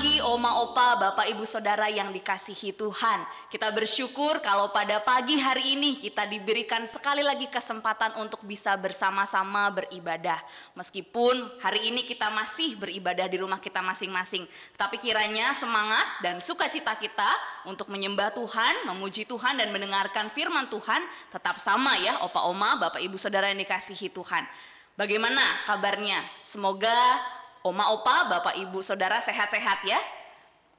pagi Oma Opa, Bapak Ibu Saudara yang dikasihi Tuhan. Kita bersyukur kalau pada pagi hari ini kita diberikan sekali lagi kesempatan untuk bisa bersama-sama beribadah. Meskipun hari ini kita masih beribadah di rumah kita masing-masing, tapi kiranya semangat dan sukacita kita untuk menyembah Tuhan, memuji Tuhan dan mendengarkan firman Tuhan tetap sama ya Opa Oma, Bapak Ibu Saudara yang dikasihi Tuhan. Bagaimana kabarnya? Semoga Oma Opa, Bapak Ibu Saudara sehat-sehat ya.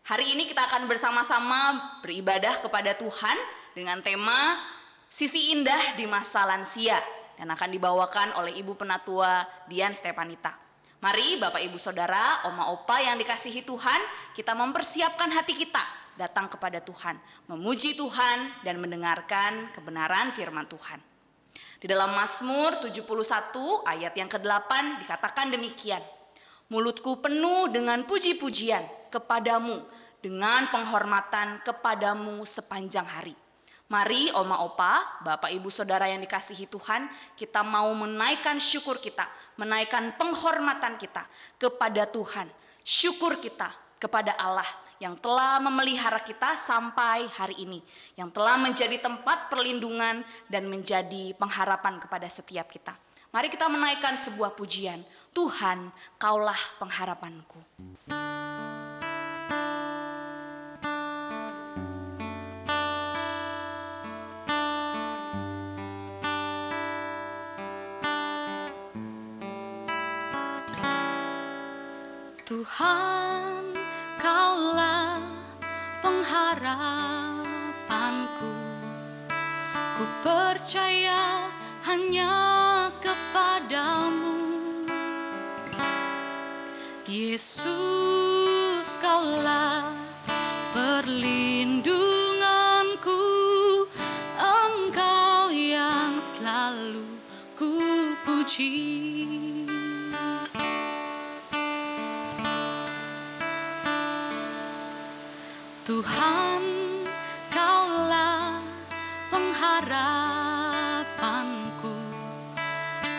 Hari ini kita akan bersama-sama beribadah kepada Tuhan dengan tema Sisi Indah di Masa Lansia dan akan dibawakan oleh Ibu Penatua Dian Stepanita. Mari Bapak Ibu Saudara, Oma Opa yang dikasihi Tuhan, kita mempersiapkan hati kita datang kepada Tuhan, memuji Tuhan dan mendengarkan kebenaran firman Tuhan. Di dalam Mazmur 71 ayat yang ke-8 dikatakan demikian. Mulutku penuh dengan puji-pujian kepadamu, dengan penghormatan kepadamu sepanjang hari. Mari Oma Opa, Bapak Ibu Saudara yang dikasihi Tuhan, kita mau menaikkan syukur kita, menaikkan penghormatan kita kepada Tuhan. Syukur kita kepada Allah yang telah memelihara kita sampai hari ini, yang telah menjadi tempat perlindungan dan menjadi pengharapan kepada setiap kita. Mari kita menaikkan sebuah pujian. Tuhan, Kaulah pengharapanku. Tuhan, Kaulah pengharapanku. Ku percaya hanya kepadamu, Yesus, Kaulah perlindunganku, Engkau yang selalu ku puji. Tuhan, Kaulah pengharapanku.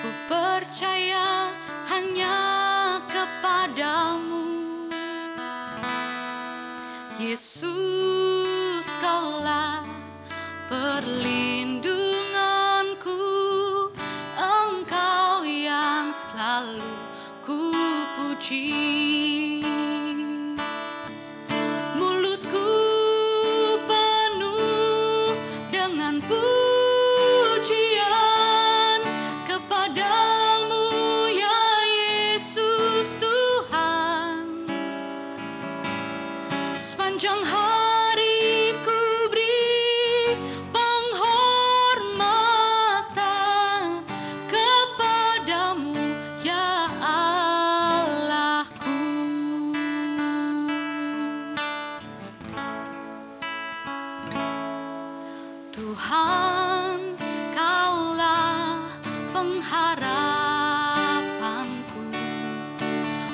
Ku percaya hanya kepadamu, Yesus, Kaulah perlindunganku, Engkau yang selalu ku puji. Mulutku penuh dengan pujian kepadamu, ya Yesus Tuhan. Sepanjang hari ku beri penghormatan kepadamu, ya Allahku. Tuhan, Kaulah pengharapanku.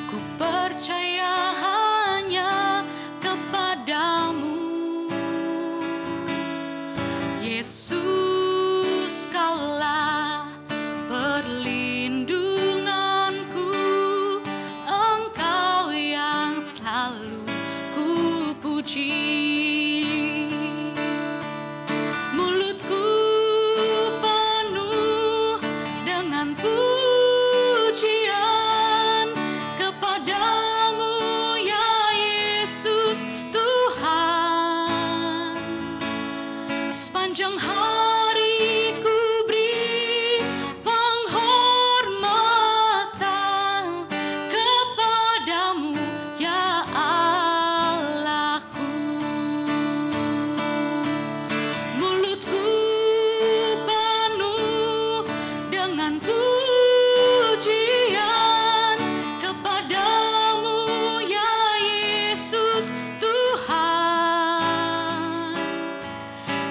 Ku percaya hanya kepadamu, Yesus, Kaulah perlindunganku, Engkau yang selalu ku puji. Mulutku penuh dengan pujian kepadamu, ya Yesus Tuhan. Sepanjang hari ku beri penghormatan kepadamu, ya Allahku. Mulutku penuh dengan pujian kepadamu, ya Yesus Tuhan.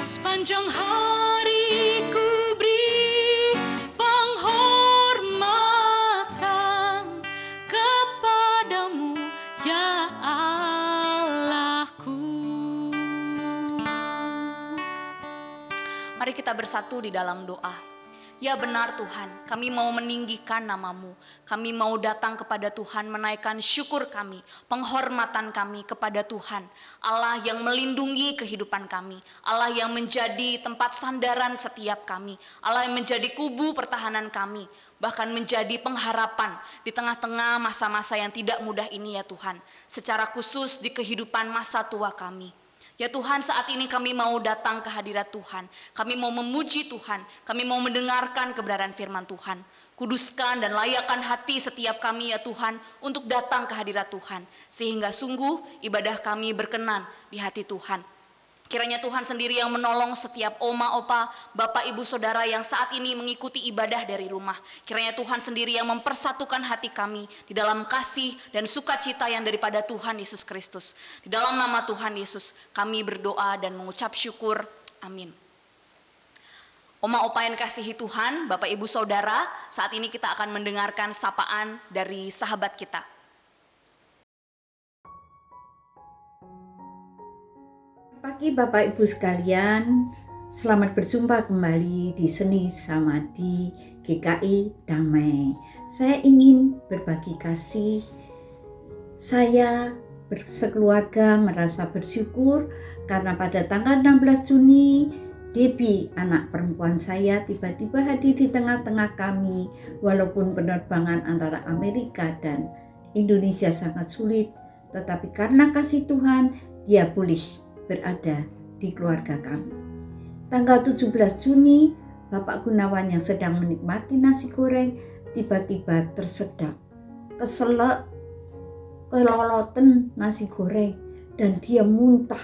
Sepanjang hari ku beri penghormatan kepadamu, ya Allahku. Mari kita bersatu di dalam doa. Ya benar Tuhan, kami mau meninggikan nama-Mu. Kami mau datang kepada Tuhan menaikkan syukur kami, penghormatan kami kepada Tuhan. Allah yang melindungi kehidupan kami, Allah yang menjadi tempat sandaran setiap kami, Allah yang menjadi kubu pertahanan kami, bahkan menjadi pengharapan di tengah-tengah masa-masa yang tidak mudah ini ya Tuhan. Secara khusus di kehidupan masa tua kami. Ya Tuhan, saat ini kami mau datang ke hadirat Tuhan. Kami mau memuji Tuhan. Kami mau mendengarkan kebenaran firman Tuhan. Kuduskan dan layakkan hati setiap kami ya Tuhan untuk datang ke hadirat Tuhan. Sehingga sungguh ibadah kami berkenan di hati Tuhan. Kiranya Tuhan sendiri yang menolong setiap oma, opa, bapak, ibu, saudara yang saat ini mengikuti ibadah dari rumah. Kiranya Tuhan sendiri yang mempersatukan hati kami di dalam kasih dan sukacita yang daripada Tuhan Yesus Kristus. Di dalam nama Tuhan Yesus kami berdoa dan mengucap syukur. Amin. Oma, opa yang kasihi Tuhan, bapak, ibu, saudara, saat ini kita akan mendengarkan sapaan dari sahabat kita. Pagi Bapak Ibu sekalian, selamat berjumpa kembali di Seni Samadi GKI Damai. Saya ingin berbagi kasih. Saya sekeluarga merasa bersyukur karena pada tanggal 16 Juni Debbie, anak perempuan saya, tiba-tiba hadir di tengah-tengah kami. Walaupun penerbangan antara Amerika dan Indonesia sangat sulit, tetapi karena kasih Tuhan, dia boleh berada di keluarga kami. Tanggal 17 Juni, Bapak Gunawan yang sedang menikmati nasi goreng tiba-tiba tersedak, keselak, keloloten nasi goreng, dan dia muntah.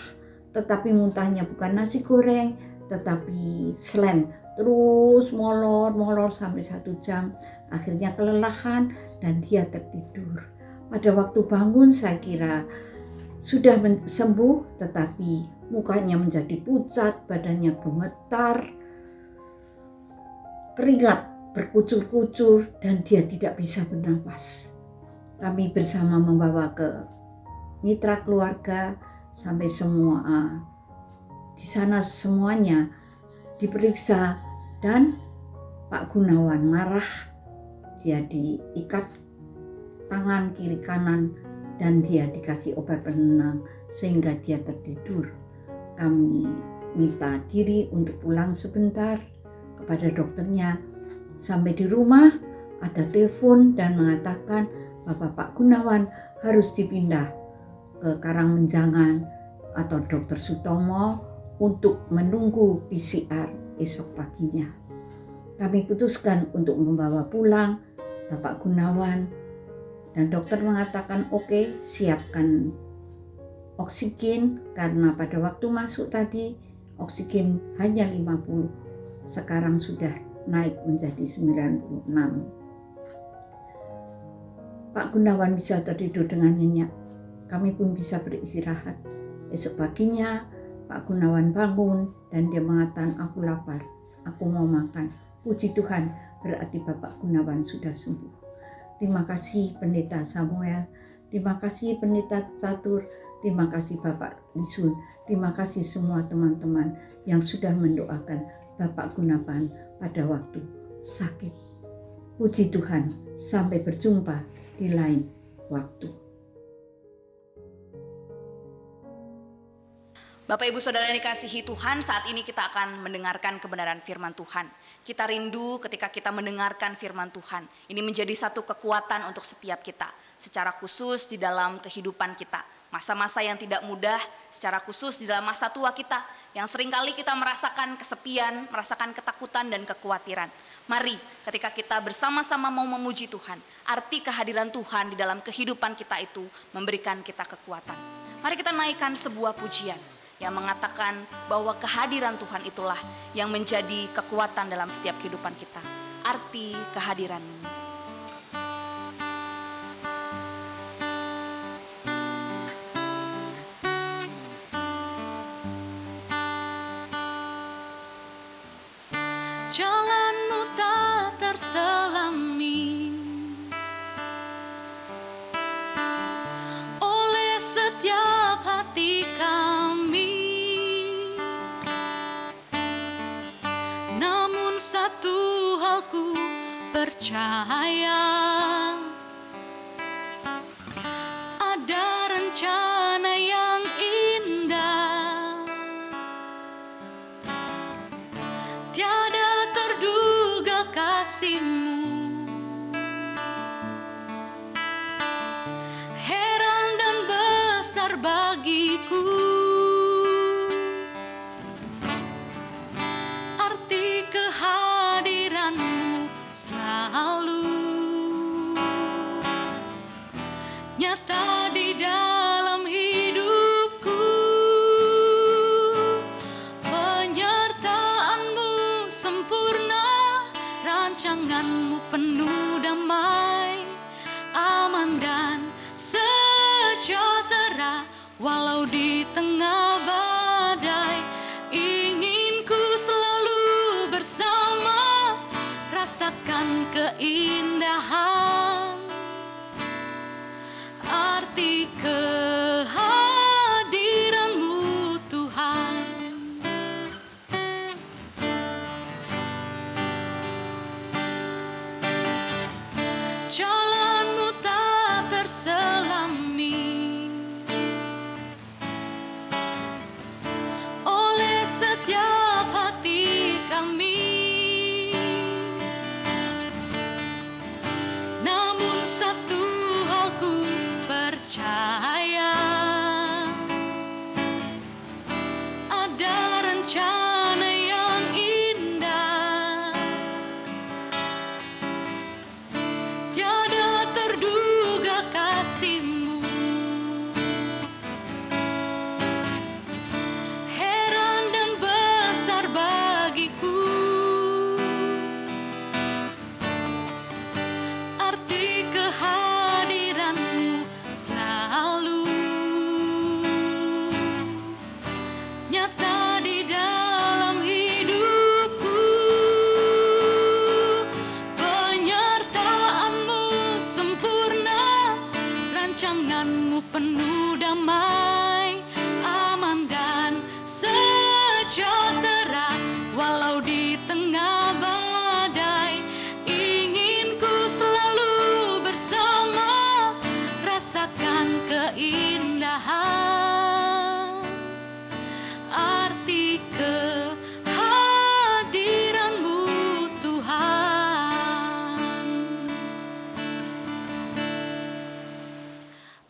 Tetapi muntahnya bukan nasi goreng, tetapi slam. Terus molor sampai 1 jam. Akhirnya kelelahan dan dia tertidur. Pada waktu bangun saya kira sudah sembuh, tetapi mukanya menjadi pucat, badannya gemetar, keringat berkucur-kucur, dan dia tidak bisa bernapas. Kami bersama membawa ke mitra keluarga sampai semua di sana semuanya diperiksa, dan Pak Gunawan marah. Dia diikat tangan kiri kanan dan dia dikasih obat penenang sehingga dia tertidur. Kami minta diri untuk pulang sebentar kepada dokternya. Sampai di rumah ada telepon dan mengatakan bahwa Pak Gunawan harus dipindah ke Karangmenjangan atau Dr. Sutomo untuk menunggu PCR esok paginya. Kami putuskan untuk membawa pulang Bapak Gunawan. Dan dokter mengatakan oke, siapkan oksigen karena pada waktu masuk tadi oksigen hanya 50. Sekarang sudah naik menjadi 96. Pak Gunawan bisa tertidur dengan nyenyak. Kami pun bisa beristirahat. Esok paginya Pak Gunawan bangun dan dia mengatakan aku lapar, aku mau makan. Puji Tuhan, berarti Bapak Gunawan sudah sembuh. Terima kasih Pendeta Samuel, terima kasih Pendeta Catur, terima kasih Bapak Lisun, terima kasih semua teman-teman yang sudah mendoakan Bapak Gunawan pada waktu sakit. Puji Tuhan, sampai berjumpa di lain waktu. Bapak Ibu Saudara yang dikasihi Tuhan, saat ini kita akan mendengarkan kebenaran firman Tuhan. Kita rindu ketika kita mendengarkan firman Tuhan. Ini menjadi satu kekuatan untuk setiap kita, secara khusus di dalam kehidupan kita. Masa-masa yang tidak mudah, secara khusus di dalam masa tua kita, yang seringkali kita merasakan kesepian, merasakan ketakutan dan kekhawatiran. Mari ketika kita bersama-sama mau memuji Tuhan, arti kehadiran Tuhan di dalam kehidupan kita itu memberikan kita kekuatan. Mari kita naikkan sebuah pujian yang mengatakan bahwa kehadiran Tuhan itulah yang menjadi kekuatan dalam setiap kehidupan kita. Arti kehadiran-Mu. Jalan-Mu tak terselami oleh setiap hati kami. Namun satu hal aku percaya ada rencana yang indah, tiada terduga kasih-Mu. Heran dan besar bagiku arti kehadiran-Mu selalu nyata di dalam hidupku. Penyertaan-Mu sempurna, rancangan-Mu penuh damai, aman dan sejahtera walau di tengah badai. Ingin ku selalu bersama, rasakan keindahan arti kehadiran-Mu Tuhan. Jalan-Mu tak terselami oleh setiap hati kami. Namun satu hal ku percaya, ada rencana yang indah, tiada terduga kasih-Mu. Heran dan besar bagiku arti kehadiran-Mu selalu nyata di dalam hidupku. Penyertaan-Mu sempurna, rancangan-Mu penuh damai, aman dan sejahtera walau di tengah badai. Ingin ku selalu bersama, rasakan keindahan arti kehadiran-Mu Tuhan.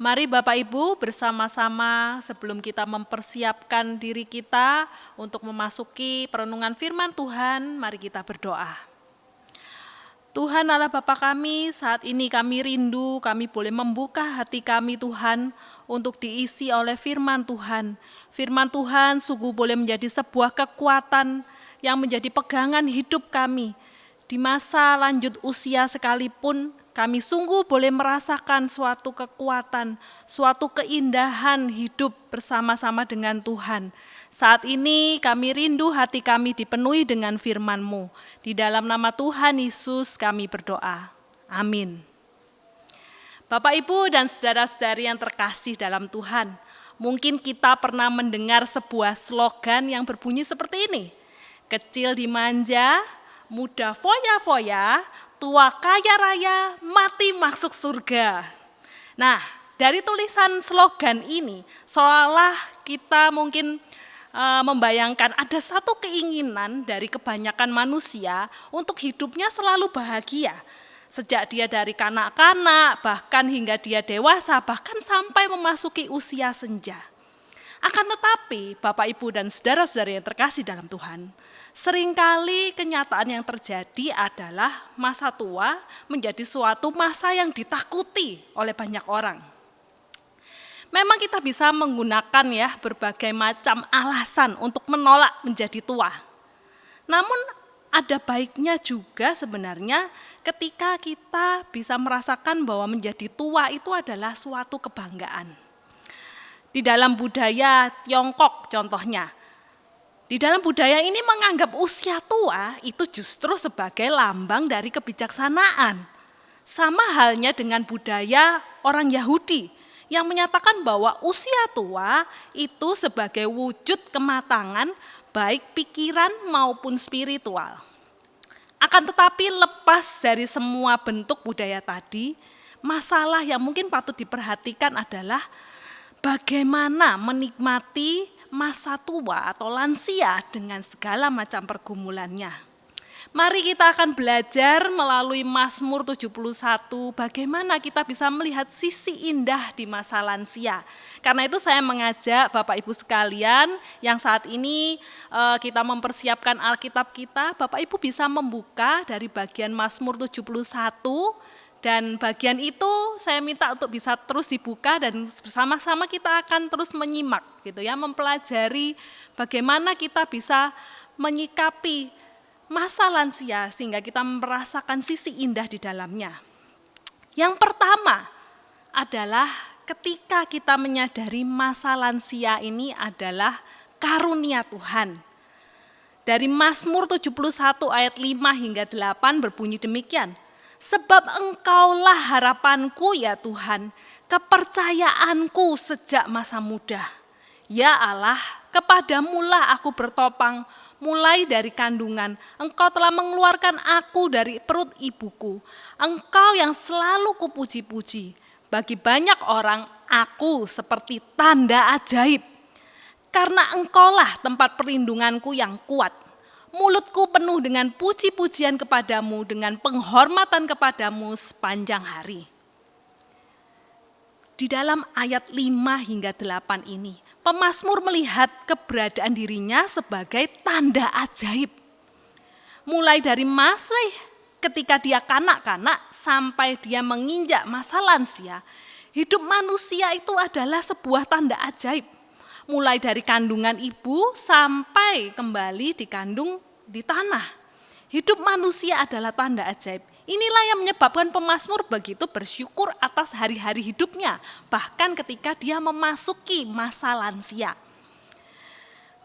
Mari Bapak Ibu bersama-sama sebelum kita mempersiapkan diri kita untuk memasuki perenungan firman Tuhan, mari kita berdoa. Tuhan Allah Bapa kami, saat ini kami rindu, kami boleh membuka hati kami Tuhan untuk diisi oleh firman Tuhan. Firman Tuhan sungguh boleh menjadi sebuah kekuatan yang menjadi pegangan hidup kami. Di masa lanjut usia sekalipun, kami sungguh boleh merasakan suatu kekuatan, suatu keindahan hidup bersama-sama dengan Tuhan. Saat ini kami rindu hati kami dipenuhi dengan firman-Mu. Di dalam nama Tuhan Yesus kami berdoa. Amin. Bapak, Ibu, dan saudara-saudari yang terkasih dalam Tuhan, mungkin kita pernah mendengar sebuah slogan yang berbunyi seperti ini. Kecil dimanja, muda foya-foya, tua kaya raya, mati masuk surga. Nah, dari tulisan slogan ini, seolah kita mungkin membayangkan ada satu keinginan dari kebanyakan manusia untuk hidupnya selalu bahagia. Sejak dia dari kanak-kanak, bahkan hingga dia dewasa, bahkan sampai memasuki usia senja. Akan tetapi, Bapak, Ibu, dan saudara-saudari yang terkasih dalam Tuhan, seringkali kenyataan yang terjadi adalah masa tua menjadi suatu masa yang ditakuti oleh banyak orang. Memang kita bisa menggunakan berbagai macam alasan untuk menolak menjadi tua. Namun ada baiknya juga sebenarnya ketika kita bisa merasakan bahwa menjadi tua itu adalah suatu kebanggaan. Di dalam budaya Tiongkok contohnya, di dalam budaya ini menganggap usia tua itu justru sebagai lambang dari kebijaksanaan. Sama halnya dengan budaya orang Yahudi yang menyatakan bahwa usia tua itu sebagai wujud kematangan baik pikiran maupun spiritual. Akan tetapi lepas dari semua bentuk budaya tadi, masalah yang mungkin patut diperhatikan adalah bagaimana menikmati masa tua atau lansia dengan segala macam pergumulannya. Mari kita akan belajar melalui Mazmur 71 bagaimana kita bisa melihat sisi indah di masa lansia. Karena itu saya mengajak Bapak Ibu sekalian yang saat ini kita mempersiapkan Alkitab kita, Bapak Ibu bisa membuka dari bagian Mazmur 71 dan bagian itu saya minta untuk bisa terus dibuka dan bersama-sama kita akan terus menyimak gitu ya, mempelajari bagaimana kita bisa menyikapi masa lansia sehingga kita merasakan sisi indah di dalamnya. Yang pertama adalah ketika kita menyadari masa lansia ini adalah karunia Tuhan. Dari Mazmur 71 ayat 5 hingga 8 berbunyi demikian. Sebab Engkaulah harapanku ya Tuhan, kepercayaanku sejak masa muda. Ya Allah, kepadamulah aku bertopang, mulai dari kandungan. Engkau telah mengeluarkan aku dari perut ibuku. Engkau yang selalu kupuji-puji. Bagi banyak orang, aku seperti tanda ajaib. Karena Engkaulah tempat perlindunganku yang kuat. Mulutku penuh dengan puji-pujian kepadamu, dengan penghormatan kepadamu sepanjang hari. Di dalam ayat 5 hingga 8 ini, pemazmur melihat keberadaan dirinya sebagai tanda ajaib. Mulai dari masa ketika dia kanak-kanak sampai dia menginjak masa lansia, hidup manusia itu adalah sebuah tanda ajaib. Mulai dari kandungan ibu sampai kembali dikandung di tanah. Hidup manusia adalah tanda ajaib. Inilah yang menyebabkan pemazmur begitu bersyukur atas hari-hari hidupnya, bahkan ketika dia memasuki masa lansia.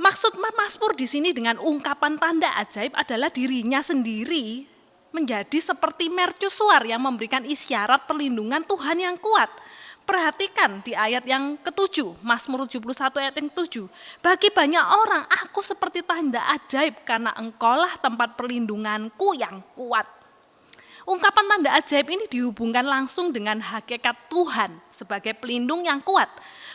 Maksud Mazmur di sini dengan ungkapan tanda ajaib adalah dirinya sendiri menjadi seperti mercusuar yang memberikan isyarat perlindungan Tuhan yang kuat. Perhatikan di ayat yang ke-7, Mazmur 71 ayat yang ke-7. Bagi banyak orang, aku seperti tanda ajaib karena Engkaulah tempat perlindunganku yang kuat. Ungkapan tanda ajaib ini dihubungkan langsung dengan hakikat Tuhan sebagai pelindung yang kuat.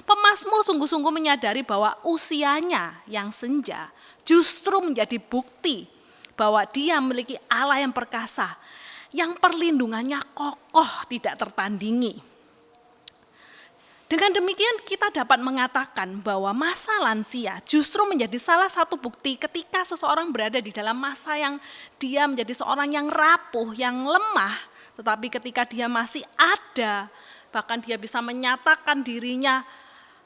Pemazmur sungguh-sungguh menyadari bahwa usianya yang senja justru menjadi bukti bahwa dia memiliki Allah yang perkasa, yang perlindungannya kokoh tidak tertandingi. Dengan demikian kita dapat mengatakan bahwa masa lansia justru menjadi salah satu bukti ketika seseorang berada di dalam masa yang dia menjadi seorang yang rapuh, yang lemah. Tetapi ketika dia masih ada, bahkan dia bisa menyatakan dirinya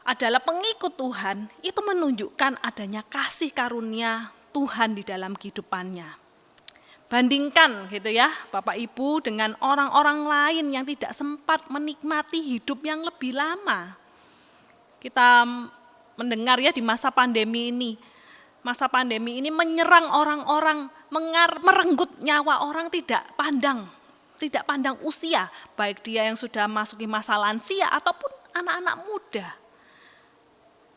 adalah pengikut Tuhan, itu menunjukkan adanya kasih karunia Tuhan di dalam kehidupannya. Bandingkan gitu ya Bapak Ibu dengan orang-orang lain yang tidak sempat menikmati hidup yang lebih lama. Kita mendengar ya di masa pandemi ini. Masa pandemi ini menyerang orang-orang, merenggut nyawa orang tidak pandang usia. Baik dia yang sudah masuki masa lansia ataupun anak-anak muda.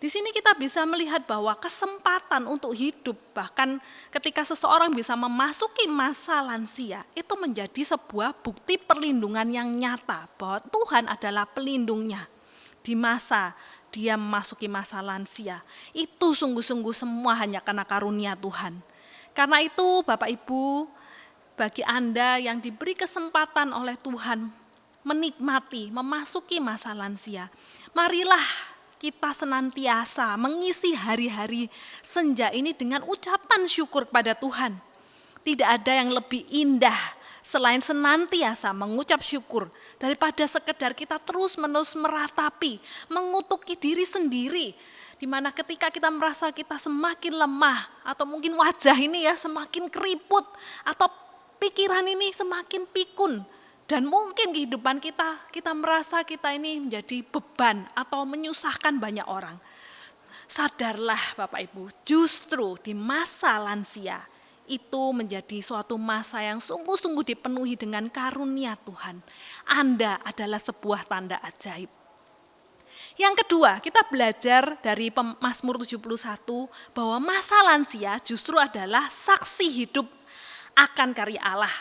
Di sini kita bisa melihat bahwa kesempatan untuk hidup, bahkan ketika seseorang bisa memasuki masa lansia, itu menjadi sebuah bukti perlindungan yang nyata bahwa Tuhan adalah pelindungnya di masa dia memasuki masa lansia. Itu sungguh-sungguh semua hanya karena karunia Tuhan. Karena itu Bapak Ibu, bagi Anda yang diberi kesempatan oleh Tuhan menikmati, memasuki masa lansia, marilah kita senantiasa mengisi hari-hari senja ini dengan ucapan syukur kepada Tuhan. Tidak ada yang lebih indah selain senantiasa mengucap syukur daripada sekedar kita terus-menerus meratapi, mengutuki diri sendiri. Di mana ketika kita merasa kita semakin lemah atau mungkin wajah ini ya semakin keriput atau pikiran ini semakin pikun. Dan mungkin kehidupan kita merasa kita ini menjadi beban atau menyusahkan banyak orang. Sadarlah Bapak Ibu, justru di masa lansia itu menjadi suatu masa yang sungguh-sungguh dipenuhi dengan karunia Tuhan. Anda adalah sebuah tanda ajaib. Yang kedua, kita belajar dari Mazmur 71 bahwa masa lansia justru adalah saksi hidup akan karya Allah.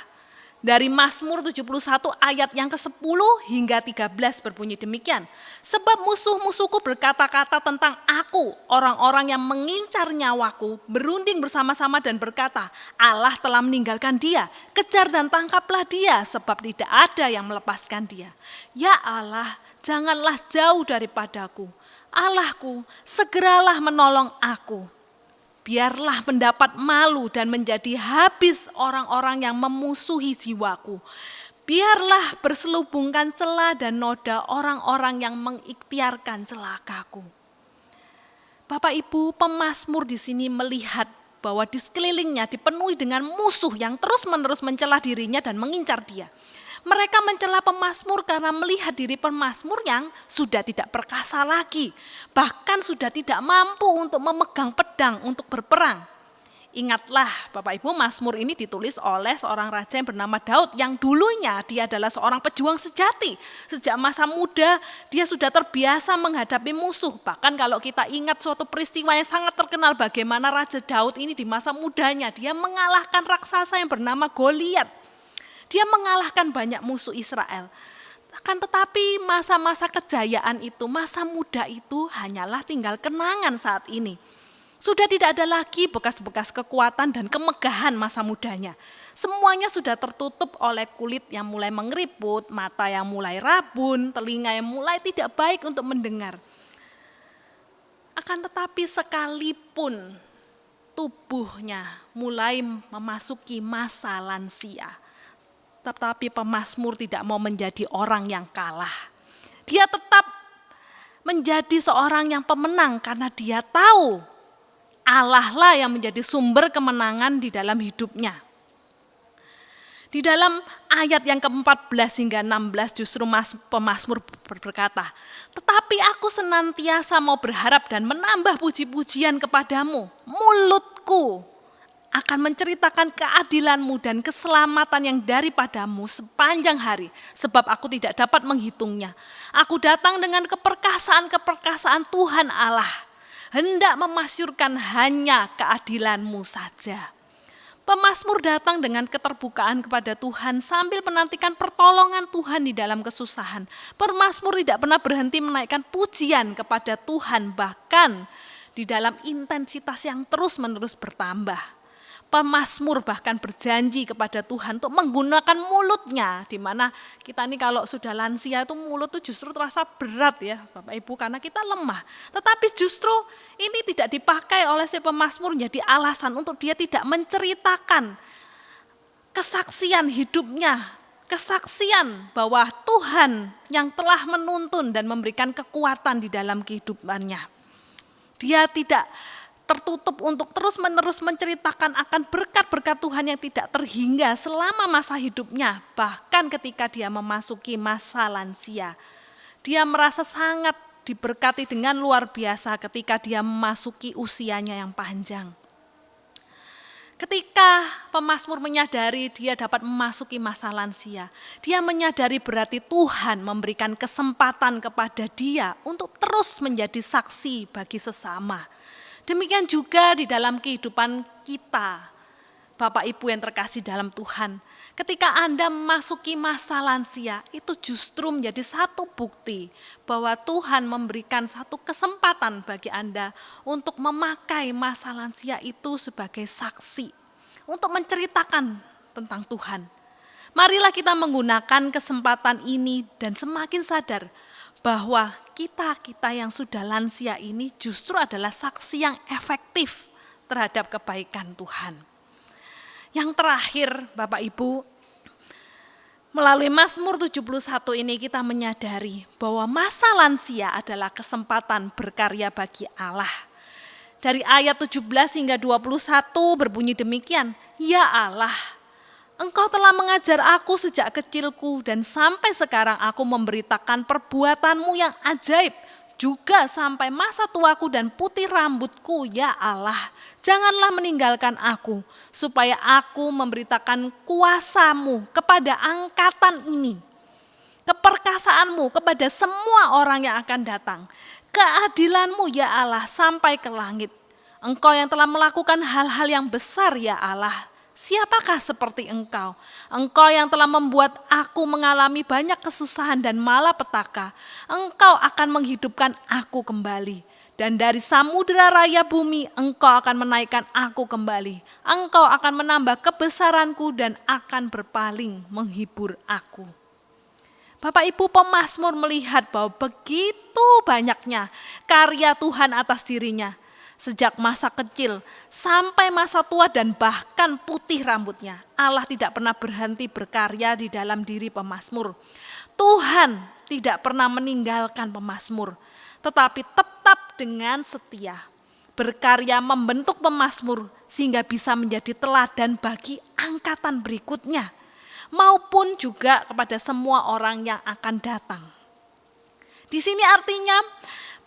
Dari Mazmur 71 ayat yang ke-10 hingga 13 berbunyi demikian. Sebab musuh-musuhku berkata-kata tentang aku, orang-orang yang mengincar nyawaku, berunding bersama-sama dan berkata, Allah telah meninggalkan dia, kejar dan tangkaplah dia, sebab tidak ada yang melepaskan dia. Ya Allah, janganlah jauh daripadaku. Allahku, segeralah menolong aku. Biarlah mendapat malu dan menjadi habis orang-orang yang memusuhi jiwaku. Biarlah berselubungkan celah dan noda orang-orang yang mengikhtiarkan celakaku. Bapak Ibu, pemazmur di sini melihat bahwa di sekelilingnya dipenuhi dengan musuh yang terus-menerus mencela dirinya dan mengincar dia. Mereka mencela pemazmur karena melihat diri pemazmur yang sudah tidak perkasa lagi, bahkan sudah tidak mampu untuk memegang pedang untuk berperang. Ingatlah Bapak Ibu, Mazmur ini ditulis oleh seorang raja yang bernama Daud, yang dulunya dia adalah seorang pejuang sejati. Sejak masa muda dia sudah terbiasa menghadapi musuh. Bahkan kalau kita ingat suatu peristiwa yang sangat terkenal, bagaimana Raja Daud ini di masa mudanya dia mengalahkan raksasa yang bernama Goliat. Dia mengalahkan banyak musuh Israel. Akan tetapi masa-masa kejayaan itu, masa muda itu hanyalah tinggal kenangan saat ini. Sudah tidak ada lagi bekas-bekas kekuatan dan kemegahan masa mudanya. Semuanya sudah tertutup oleh kulit yang mulai mengeriput, mata yang mulai rabun, telinga yang mulai tidak baik untuk mendengar. Akan tetapi sekalipun tubuhnya mulai memasuki masa lansia, tetapi pemazmur tidak mau menjadi orang yang kalah. Dia tetap menjadi seorang yang pemenang karena dia tahu Allah lah yang menjadi sumber kemenangan di dalam hidupnya. Di dalam ayat yang ke-14 hingga 16 justru pemazmur berkata, tetapi aku senantiasa mau berharap dan menambah puji-pujian kepadamu. Mulutku akan menceritakan keadilanmu dan keselamatan yang daripadamu sepanjang hari, sebab aku tidak dapat menghitungnya. Aku datang dengan keperkasaan-keperkasaan Tuhan Allah, hendak memasyurkan hanya keadilanmu saja. Pemazmur datang dengan keterbukaan kepada Tuhan sambil menantikan pertolongan Tuhan di dalam kesusahan. Pemazmur tidak pernah berhenti menaikkan pujian kepada Tuhan, bahkan di dalam intensitas yang terus-menerus bertambah. Pemazmur bahkan berjanji kepada Tuhan untuk menggunakan mulutnya, di mana kita ini kalau sudah lansia itu mulut itu justru terasa berat ya Bapak Ibu, karena kita lemah. Tetapi justru ini tidak dipakai oleh si pemazmur menjadi alasan untuk dia tidak menceritakan kesaksian hidupnya, kesaksian bahwa Tuhan yang telah menuntun dan memberikan kekuatan di dalam kehidupannya. Dia tidak tertutup untuk terus-menerus menceritakan akan berkat-berkat Tuhan yang tidak terhingga selama masa hidupnya. Bahkan ketika dia memasuki masa lansia, dia merasa sangat diberkati dengan luar biasa ketika dia memasuki usianya yang panjang. Ketika pemazmur menyadari dia dapat memasuki masa lansia, dia menyadari berarti Tuhan memberikan kesempatan kepada dia untuk terus menjadi saksi bagi sesama. Demikian juga di dalam kehidupan kita, Bapak Ibu yang terkasih dalam Tuhan. Ketika Anda memasuki masa lansia, itu justru menjadi satu bukti bahwa Tuhan memberikan satu kesempatan bagi Anda untuk memakai masa lansia itu sebagai saksi, untuk menceritakan tentang Tuhan. Marilah kita menggunakan kesempatan ini dan semakin sadar bahwa kita yang sudah lansia ini justru adalah saksi yang efektif terhadap kebaikan Tuhan. Yang terakhir Bapak Ibu, melalui Mazmur 71 ini kita menyadari bahwa masa lansia adalah kesempatan berkarya bagi Allah. Dari ayat 17 hingga 21 berbunyi demikian, ya Allah, Engkau telah mengajar aku sejak kecilku dan sampai sekarang aku memberitakan perbuatanmu yang ajaib. Juga sampai masa tuaku dan putih rambutku, ya Allah. Janganlah meninggalkan aku supaya aku memberitakan kuasamu kepada angkatan ini. Keperkasaanmu kepada semua orang yang akan datang. Keadilanmu ya Allah sampai ke langit. Engkau yang telah melakukan hal-hal yang besar ya Allah. Siapakah seperti Engkau? Engkau yang telah membuat aku mengalami banyak kesusahan dan malapetaka. Engkau akan menghidupkan aku kembali. Dan dari samudera raya bumi, Engkau akan menaikkan aku kembali. Engkau akan menambah kebesaranku dan akan berpaling menghibur aku. Bapak Ibu pemazmur melihat bahwa begitu banyaknya karya Tuhan atas dirinya. Sejak masa kecil sampai masa tua dan bahkan putih rambutnya, Allah tidak pernah berhenti berkarya di dalam diri pemazmur. Tuhan tidak pernah meninggalkan pemazmur, tetapi tetap dengan setia berkarya membentuk pemazmur sehingga bisa menjadi teladan bagi angkatan berikutnya, maupun juga kepada semua orang yang akan datang. Di sini artinya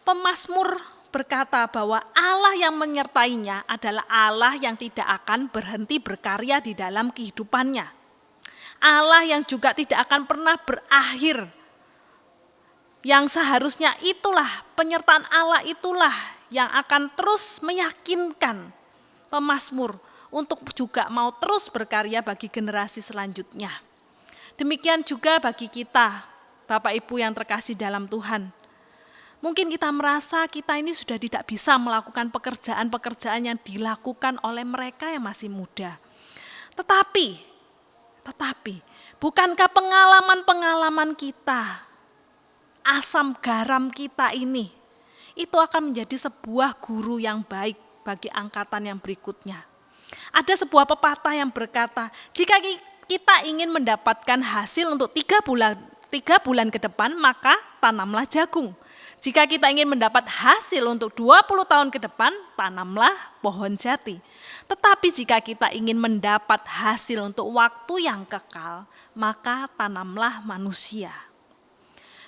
pemazmur berkata bahwa Allah yang menyertainya adalah Allah yang tidak akan berhenti berkarya di dalam kehidupannya. Allah yang juga tidak akan pernah berakhir. Yang seharusnya itulah, penyertaan Allah itulah yang akan terus meyakinkan pemazmur untuk juga mau terus berkarya bagi generasi selanjutnya. Demikian juga bagi kita, Bapak Ibu yang terkasih dalam Tuhan. Mungkin kita merasa kita ini sudah tidak bisa melakukan pekerjaan-pekerjaan yang dilakukan oleh mereka yang masih muda. Tetapi, bukankah pengalaman-pengalaman kita, asam garam kita ini, itu akan menjadi sebuah guru yang baik bagi angkatan yang berikutnya. Ada sebuah pepatah yang berkata, jika kita ingin mendapatkan hasil untuk 3 bulan ke depan, maka tanamlah jagung. Jika kita ingin mendapat hasil untuk 20 tahun ke depan, tanamlah pohon jati. Tetapi jika kita ingin mendapat hasil untuk waktu yang kekal, maka tanamlah manusia.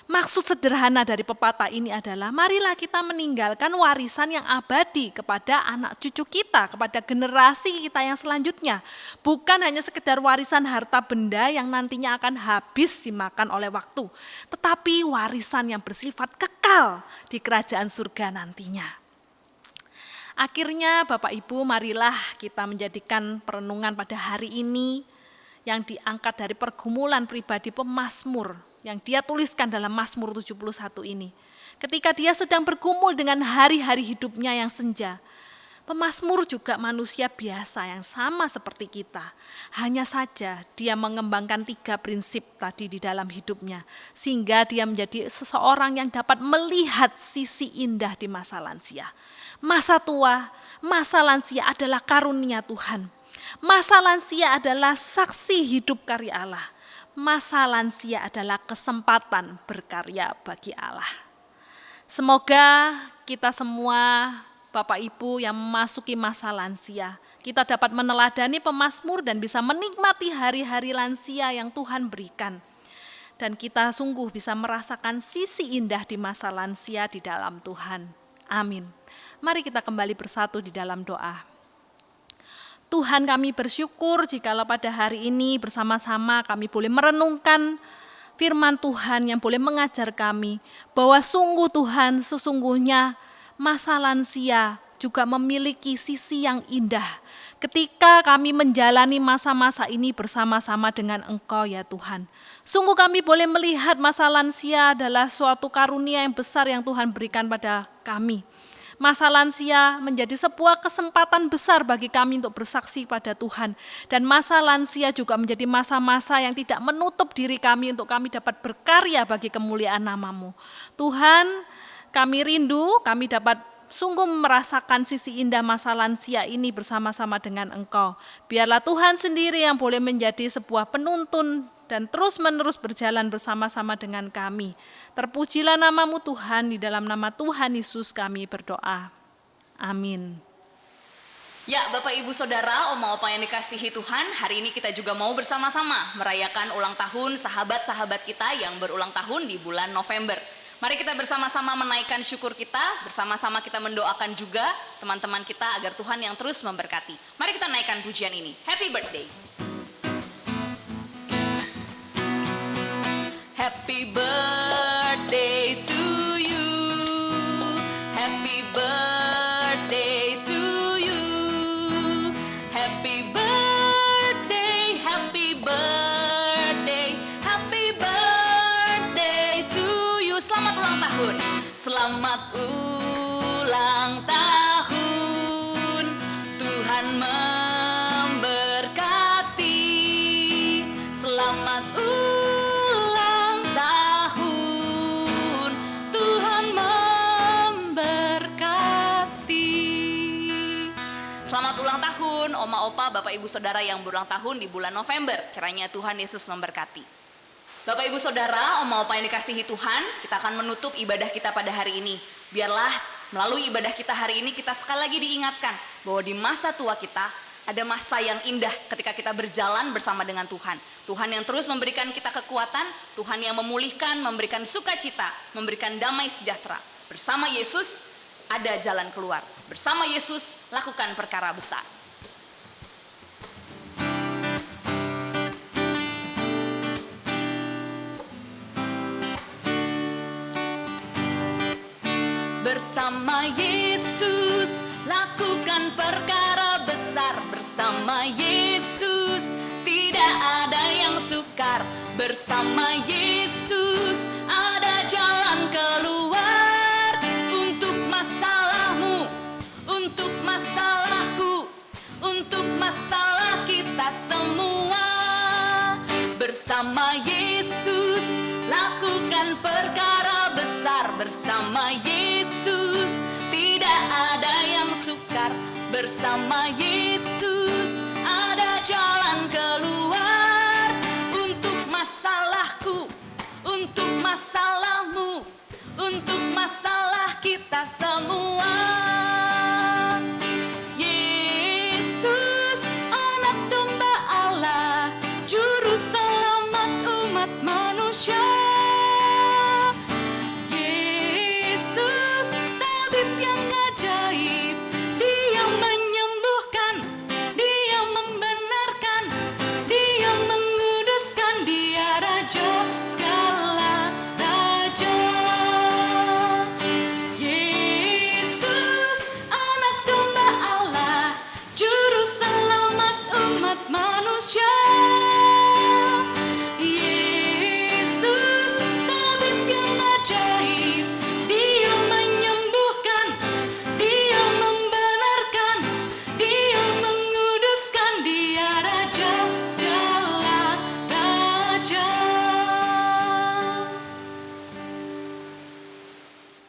Maksud sederhana dari pepatah ini adalah marilah kita meninggalkan warisan yang abadi kepada anak cucu kita, kepada generasi kita yang selanjutnya. Bukan hanya sekedar warisan harta benda yang nantinya akan habis dimakan oleh waktu, tetapi warisan yang bersifat kekal di kerajaan surga nantinya. Akhirnya Bapak Ibu, marilah kita menjadikan perenungan pada hari ini yang diangkat dari pergumulan pribadi pemazmur yang dia tuliskan dalam Mazmur 71 ini. Ketika dia sedang bergumul dengan hari-hari hidupnya yang senja, pemazmur juga manusia biasa yang sama seperti kita. Hanya saja dia mengembangkan 3 prinsip tadi di dalam hidupnya, sehingga dia menjadi seseorang yang dapat melihat sisi indah di masa lansia. Masa tua, masa lansia adalah karunia Tuhan. Masa lansia adalah saksi hidup karya Allah. Masa lansia adalah kesempatan berkarya bagi Allah. Semoga kita semua, Bapak Ibu yang memasuki masa lansia, kita dapat meneladani pemazmur dan bisa menikmati hari-hari lansia yang Tuhan berikan. Dan kita sungguh bisa merasakan sisi indah di masa lansia di dalam Tuhan. Amin. Mari kita kembali bersatu di dalam doa. Tuhan, kami bersyukur jikalau pada hari ini bersama-sama kami boleh merenungkan firman Tuhan yang boleh mengajar kami bahwa sungguh Tuhan, sesungguhnya masa lansia juga memiliki sisi yang indah. Ketika kami menjalani masa-masa ini bersama-sama dengan Engkau ya Tuhan. Sungguh kami boleh melihat masa lansia adalah suatu karunia yang besar yang Tuhan berikan pada kami. Masa lansia menjadi sebuah kesempatan besar bagi kami untuk bersaksi pada Tuhan. Dan masa lansia juga menjadi masa-masa yang tidak menutup diri kami untuk kami dapat berkarya bagi kemuliaan nama-Mu. Tuhan, kami rindu, kami dapat sungguh merasakan sisi indah masa lansia ini bersama-sama dengan Engkau. Biarlah Tuhan sendiri yang boleh menjadi sebuah penuntun dan terus-menerus berjalan bersama-sama dengan kami. Terpujilah nama-Mu Tuhan, di dalam nama Tuhan Yesus kami berdoa. Amin. Ya, Bapak Ibu Saudara, oma-opa yang dikasihi Tuhan, hari ini kita juga mau bersama-sama merayakan ulang tahun sahabat-sahabat kita yang berulang tahun di bulan November. Mari kita bersama-sama menaikkan syukur kita, bersama-sama kita mendoakan juga teman-teman kita agar Tuhan yang terus memberkati. Mari kita naikkan pujian ini. Happy birthday. Happy birthday to you. Happy birthday to you. Happy birthday. tahun. Selamat ulang tahun. Tuhan memberkati. Selamat ulang tahun. Tuhan memberkati. Selamat ulang tahun Oma Opa, Bapak Ibu Saudara yang berulang tahun di bulan November. Kiranya Tuhan Yesus memberkati. Bapak Ibu Saudara, Oma Opa yang dikasihi Tuhan, kita akan menutup ibadah kita pada hari ini. Biarlah melalui ibadah kita hari ini kita sekali lagi diingatkan bahwa di masa tua kita ada masa yang indah ketika kita berjalan bersama dengan Tuhan. Tuhan yang terus memberikan kita kekuatan, Tuhan yang memulihkan, memberikan sukacita, memberikan damai sejahtera. Bersama Yesus ada jalan keluar. Bersama Yesus lakukan perkara besar. Bersama Yesus lakukan perkara besar. Bersama Yesus tidak ada yang sukar. Bersama Yesus ada jalan keluar. Untuk masalahmu, untuk masalahku, untuk masalah kita semua. Bersama Yesus lakukan perkara besar. Bersama Yesus tidak ada yang sukar. Bersama Yesus ada jalan keluar. Untuk masalahku, untuk masalahmu, untuk masalah kita semua. Yesus anak domba Allah, juru selamat umat manusia. Yesus tabib yang ajaib, Dia menyembuhkan, Dia membenarkan, Dia menguduskan, Dia Raja segala raja. Yesus anak domba Allah, juru selamat umat manusia. Yesus tabib yang ajaib, Dia menyembuhkan, Dia membenarkan, Dia menguduskan, Dia Raja segala raja.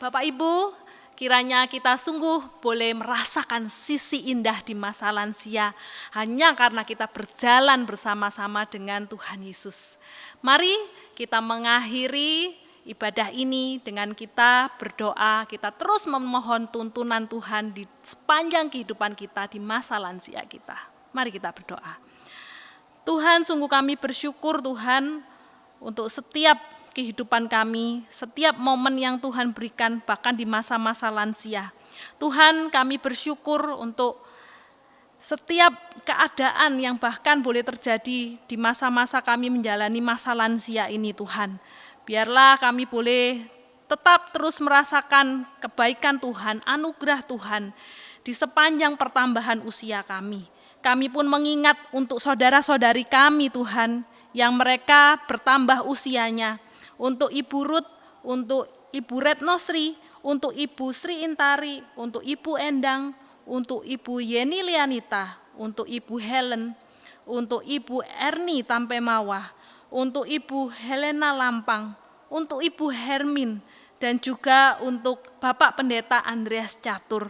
Bapak Ibu, kiranya kita sungguh boleh merasakan sisi indah di masa lansia hanya karena kita berjalan bersama-sama dengan Tuhan Yesus. Mari kita mengakhiri ibadah ini dengan kita berdoa, kita terus memohon tuntunan Tuhan di sepanjang kehidupan kita di masa lansia kita. Mari kita berdoa. Tuhan, sungguh kami bersyukur Tuhan untuk setiap kehidupan kami, setiap momen yang Tuhan berikan bahkan di masa-masa lansia. Tuhan, kami bersyukur untuk setiap keadaan yang bahkan boleh terjadi di masa-masa kami menjalani masa lansia ini Tuhan. Biarlah kami boleh tetap terus merasakan kebaikan Tuhan, anugerah Tuhan di sepanjang pertambahan usia kami. Kami pun mengingat untuk saudara-saudari kami Tuhan yang mereka bertambah usianya, untuk Ibu Ruth, untuk Ibu Retno Sri, untuk Ibu Sri Intari, untuk Ibu Endang, untuk Ibu Yeni Lianita, untuk Ibu Helen, untuk Ibu Erni Tampemawah, untuk Ibu Helena Lampang, untuk Ibu Hermin, dan juga untuk Bapak Pendeta Andreas Catur.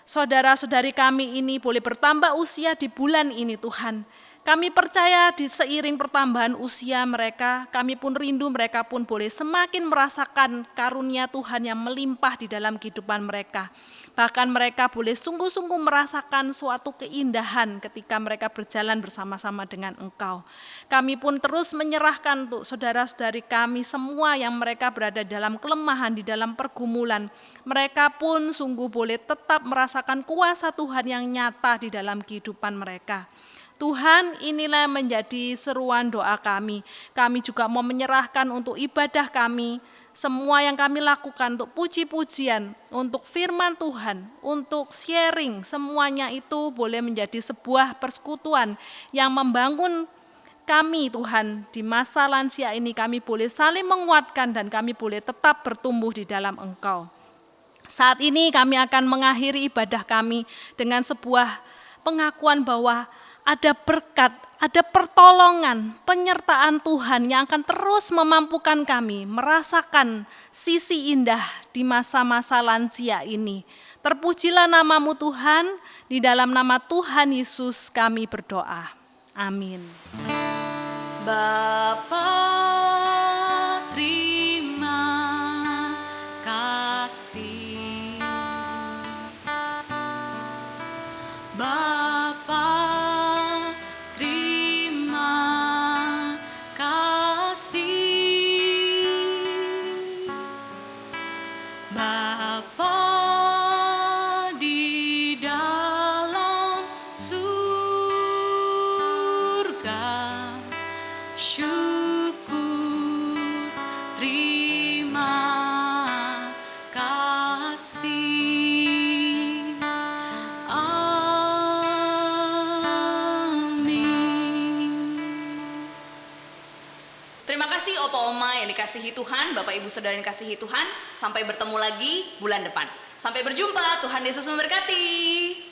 Saudara-saudari kami ini boleh bertambah usia di bulan ini Tuhan. Kami percaya di seiring pertambahan usia mereka, kami pun rindu mereka pun boleh semakin merasakan karunia Tuhan yang melimpah di dalam kehidupan mereka. Bahkan mereka boleh sungguh-sungguh merasakan suatu keindahan ketika mereka berjalan bersama-sama dengan Engkau. Kami pun terus menyerahkan untuk saudara-saudari kami semua yang mereka berada dalam kelemahan, di dalam pergumulan. Mereka pun sungguh boleh tetap merasakan kuasa Tuhan yang nyata di dalam kehidupan mereka. Tuhan, inilah menjadi seruan doa kami. Kami juga mau menyerahkan untuk ibadah kami, semua yang kami lakukan untuk puji-pujian, untuk firman Tuhan, untuk sharing, semuanya itu boleh menjadi sebuah persekutuan yang membangun kami Tuhan di masa lansia ini kami boleh saling menguatkan dan kami boleh tetap bertumbuh di dalam Engkau. Saat ini kami akan mengakhiri ibadah kami dengan sebuah pengakuan bahwa ada berkat, ada pertolongan, penyertaan Tuhan yang akan terus memampukan kami merasakan sisi indah di masa-masa lansia ini. Terpujilah nama-Mu Tuhan, di dalam nama Tuhan Yesus kami berdoa. Amin. Bapa, terima kasih. Bapa, terima kasih. Bapa di dalam surga, syukur, terima kasih. Amin. Terima kasih Opa Oma yang dikasihi Tuhan, Bapak Ibu Saudara yang dikasihi Tuhan. Sampai bertemu lagi bulan depan. Sampai berjumpa, Tuhan Yesus memberkati.